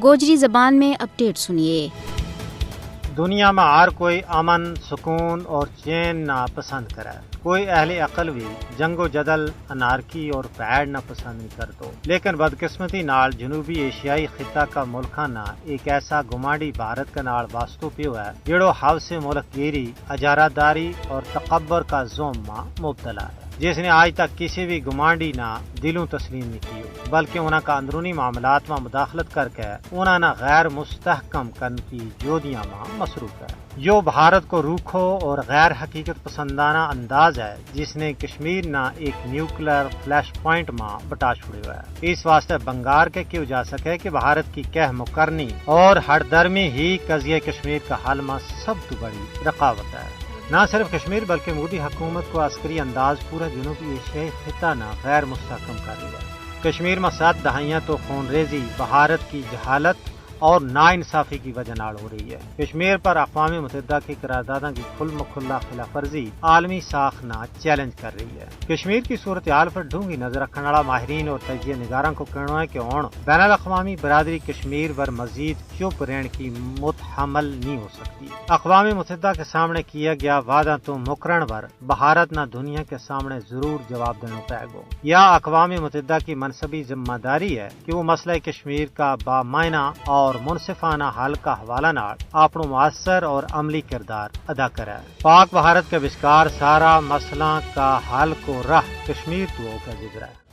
گوجری زبان میں اپڈیٹ سنیے۔ دنیا میں ہر کوئی امن، سکون اور چین نہ پسند کرے۔ کوئی اہل عقل بھی جنگ و جدل، انارکی اور پیڑ نہ پسند نہیں کرتو، لیکن بدقسمتی نال جنوبی ایشیائی خطہ کا ملکانہ ایک ایسا گمانڈی بھارت کا نال واسطو پیو ہے جڑو حوث ملک گیری، اجارہ داری اور تکبر کا ظلم میں مبتلا ہے، جس نے آج تک کسی بھی گمانڈی نہ دلوں تسلیم نہیں کیو، بلکہ انہاں کا اندرونی معاملات میں مداخلت کر کے انہاں نہ غیر مستحکم کرن کی جودیاں میں مصروف ہے۔ جو بھارت کو روکھو اور غیر حقیقت پسندانہ انداز ہے جس نے کشمیر نہ ایک نیوکلیر فلیش پوائنٹ میں بٹا چھوڑے ہوا ہے۔ اس واسطے بنگار کے کیوں جا سکے کہ بھارت کی کہہ مکرنی اور ہر درمی ہی قضیہ کشمیر کا حل میں سب تو بڑی رقابت ہے۔ نہ صرف کشمیر بلکہ مودی حکومت کو عسکری انداز پورا جنوبی ایشیائی خطہ نہ غیر مستحکم کر لیا۔ کشمیر میں 7 دہائیاں تو خون ریزی بھارت کی جہالت اور ناانصافی کی وجہ نال ہو رہی ہے۔ کشمیر پر اقوام متحدہ کی قراردادوں کی کھل مکھلا خلاف ورزی عالمی ساکھ نہ چیلنج کر رہی ہے۔ کشمیر کی صورتحال پر ڈونگی نظر رکھنے والا ماہرین اور تجزیہ نگاروں کو کہنا ہے کہ ہن بین الاقوامی برادری کشمیر پر مزید چپ رہنے کی متحمل نہیں ہو سکتی۔ اقوام متحدہ کے سامنے کیا گیا وعدہ تو مکرن پر بھارت نہ دنیا کے سامنے ضرور جواب دینا پائے گا، یا اقوام متحدہ کی منصبی ذمہ داری ہے کہ وہ مسئلہ کشمیر کا بامعنی اور منصفانہ حل کا حوالہ نال اپنا مؤثر اور عملی کردار ادا کرے۔ پاک بھارت کے وچکار سارا مسئلہ کا حل کو راہ کشمیر تو ہو کے گزرا ہے۔